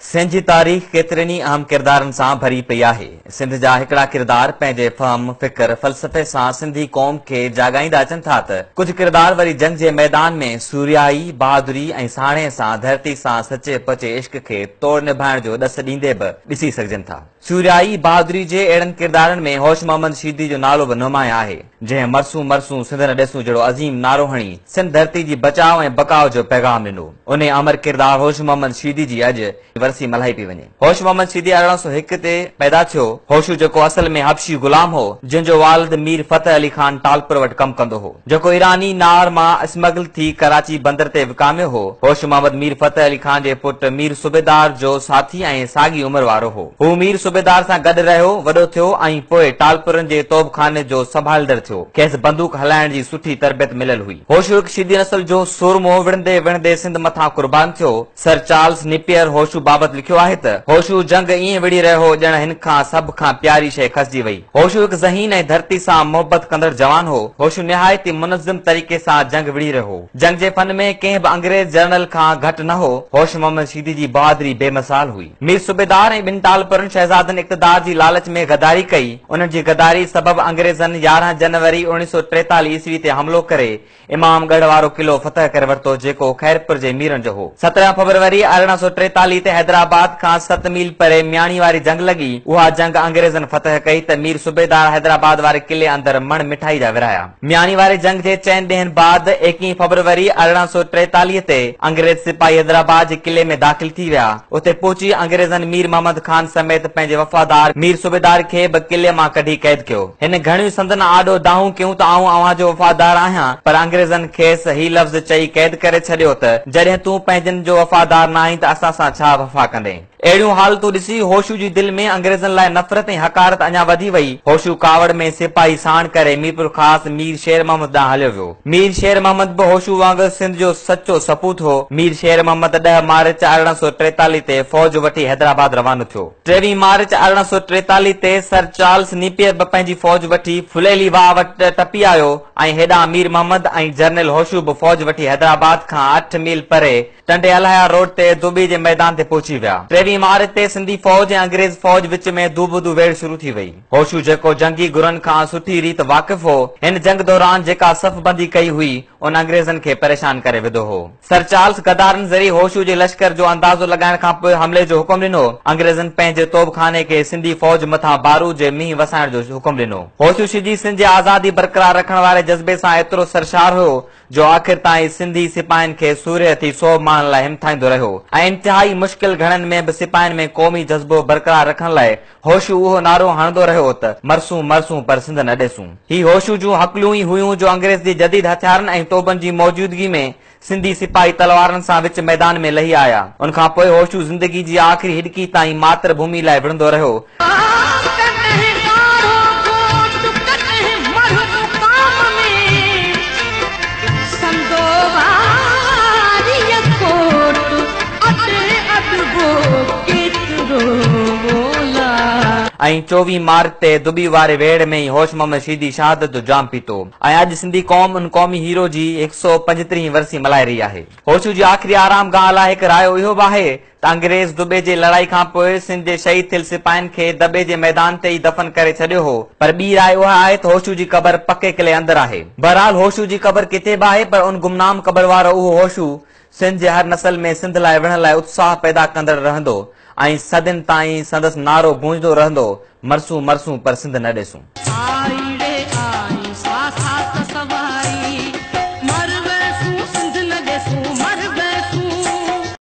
सिंध जी तारीख़ केतिरनि अहम किरदारनि सां भरी पई आहे। सिंध जा हिकिड़ा किरदार पंहिंजे फहम, फिक्र, फ़लसफ़े सां सिंधी क़ौम खे जाॻाईंदा अचनि था त कुझु किरदार वरी जंग जे मैदान में सूरियाई, बहादुरी ऐं साणे सां धरती सां सचे पचे इश्क खे तोड़ निभाइण जो ॾस ॾींदे बि ॾिसी सघजनि था। सूरियाई, बहादुरी जे अहिड़नि किरदारनि में होश मोहम्मद शीदी जो नालो बि नुमाया आहे, जंहिं मरसूं मरसूं सिंध न ॾिसूं जहिड़ो अज़ीम नारो हणी सिंध धरती जी बचाव ऐं बकाव जो पैगाम ॾिनो। उन अमर किरदार होश मोहम्मद शीदी जी अॼु वरसी मल्हाई पई वञे। होश मोहम्मद शीदी 1801 ते पैदा थियो। होशू जेको असल में हबशी गुलाम हो, जंहिंजो वालिद मीर फतेह अली खान टालपुर वटि कमु कंदो हो, जेको ईरानी नार मां स्मगल थी कराची बंदर ते विकामियो हो। होश मोहम्मद मीर फतेह अली खान जे पुट मीर सूबेदार जो साथी ऐं साॻी उमिरि वारो हो। हू मीर सूबेदार सां गॾु रहियो, वॾो थियो ऐं पोइ टालपुरनि जे तोबखाने जो संभालंदड़ थियो। खेसि बंदूक हलाइण जी सुठी तरबियत मिलियल हुई। होशू हिकु शीदी नस्ल जो सुरमो विढ़ंदे विढ़ंदे सिंध मथां कुर्बान थियो। सर चार्ल्स नेपियर होशू बाबति लिखियो आहे त होशू जंग ईअं विड़ी रहियो ॼण हिन खां सभ खां प्यारी शइ खसिजी वई। होशू हिकु ज़हीन ऐं धरती सां मोहबत कंदड़ जवान हो। होशू निहायती मुनज़्ज़म तरीक़े सां जंग विड़ी रहियो। जंग जे फन में कंहिं बि अंग्रेज़ जनरल खां घटि न हो। होश मोहम्मद शीदी जी बहादुरी बेमिसाल हुई। मीर सूबेदार ऐं ॿिनि टालपुरनि शहज़ादनि इक़्तिदार जी लालच में गदारी कई। उन्हनि जी गदारी सबबि अंग्रेज़नि 11 जनवरी 1943 ईस्वी ते हमिलो करे इमामगढ़ वारो किलो फतह करे वरितो, जेको खैरपुर जे मीरनि जो हो। 17 फरवरी 1843 ते हैदराबाद खां 7 मील परे म्याणी वारी जंग लॻी। उहा जंग अंग्रेज़नि फतह कई त मीर सूबेदार हैदराबाद वारे किले अंदरि मण मिठाई जा विरहाया। म्याणी वारे जंग जे 4 ॾींहनि बाद 21 फरवरी 1843 ते अंग्रेज़ सिपाही हैदराबाद जे किले में दाख़िल थी विया। उते पहुची अंग्रेज़नि मीर मोहम्मद खान समेत पंहिंजे वफ़ादार मीर सूबेदार खे बि किले मां कढी कैद कयो। हिन घणियूं संदन आॾो दाहूं कयूं त आऊं अव्हां जो वफ़ादार आहियां, पर अंग्रेज़नि खेसि ही लफ़्ज़ चई कैद करे छॾियो त जॾहिं तूं पंहिंजनि जो वफ़ादार न आहीं त असां सां छा वफ़ा कंदे। अहिड़ियूं हालतूं ॾिसी होशू जी दिलि में अंग्रेज़नि लाइ नफ़रत ऐं हकारत अञा वधी वई। होशू कावड़ में सिपाही साण करे मीरपुर ख़ासि मीर शेर मोहम्मद ॾांहुं हलियो वियो। मीर शेर मोहम्मद बि होशू वांगुरु सिंध जो सचो सपूत हो। मीर शेर मोहम्मद 10 मार्च 1843 ते फ़ौज वठी हैदराबाद रवानो थियो। 23 मार्च 1843 ते सर चार्ल्स नेपियर बि पंहिंजी फ़ौज वठी फुलेली वाह वटि टपी आयो ऐं हेॾां मीर मोहम्मद ऐं जनरल होशू बि फ़ौज वठी हैदराबाद खां 8 मील परे टंडे अलाया रोड ते दुबी जे मैदान ते पहुची विया। 23 मार्च ते सिंधी फ़ौज ऐं अंग्रेज़ फ़ौज विच में दूबदू वेड़ शुरू थी वई। होशू जेको जंगी गुरनि खां सुठी रीत वाक़िफ़ हो, हिन जंग दौरान जेका सफ़बंदी कई हुई उन अंग्रेज़नि खे परेशान करे विधो हो। सर चार्ल्स गदारनि ज़रिए होशू जे लश्कर जो अंदाज़ो लॻाइण खां पोइ हमले जो हुकुम ॾिनो। अंग्रेज़नि पंहिंजे तोबखाने खे सिंधी फ़ौज मथां बारूद जे मींहुं वसाइण जो हुकुम ॾिनो। होशू शीदी सिंध जे आज़ादी बरक़रार रखण वारे जज़्बे सां एतिरो सरशार हुयो जो आख़िर ताईं सिंधी सिपाहियुनि खे सूर्य थी सोभ मारण लाइ हिमथाईंदो रहियो ऐं इंतिहाई मुश्किल घड़नि में बि सिपाहियुनि में क़ौमी जज़्बो बरक़रार रखण लाइ होशू उहो नारो हणंदो रहियो त मरसूं मरसूं पर सिंध न ॾिसूं। ही होशू जूं हकलूं ई हुयूं जो अंग्रेज़ जी जदीद हथियारनि ऐं तोबनि जी मौजूदगी में सिंधी सिपाही तलवारनि सां विच मैदान में लही आया। उनखां पोइ होशू ज़िंदगी जी आख़िरी हिॾकी ताईं मातृभूमि लाइ विढ़ंदो रहियो। ऐं 24 मार्च ते दुबी वारे वेड़ में ई होश मोहम्मद शीदी शहादत जो जाम पीतो ऐं अॼु सिंधी क़ौम उन क़ौमी हीरो जी 135वीं वरसी मल्हाए रही आहे। होशू जी आख़िरी आराम गाह लाइ हिकु रायो इहो बि आहे त अंग्रेज़ दुबे जे लड़ाई खां पोइ सिंध जे शहीद थियल सिपाहियुनि खे दबे जे मैदान ते ई दफ़न करे छॾियो हो, पर ॿी राय उहा आहे त होशू जी क़बर पके किले अंदरि आहे। बहरहाल होशू जी क़बर किथे बि आहे, पर उन गुमनाम क़बर वारो उहो होशू सिंध जे हर नसल में सिंध लाइ विढ़ण लाइ उत्साह पैदा कंदड़ रहंदो ऐं सदियुनि ताईं संदसि नारो गूंजदो रहंदो, मरसूं मरसूं पर सिंध न ॾिसूं।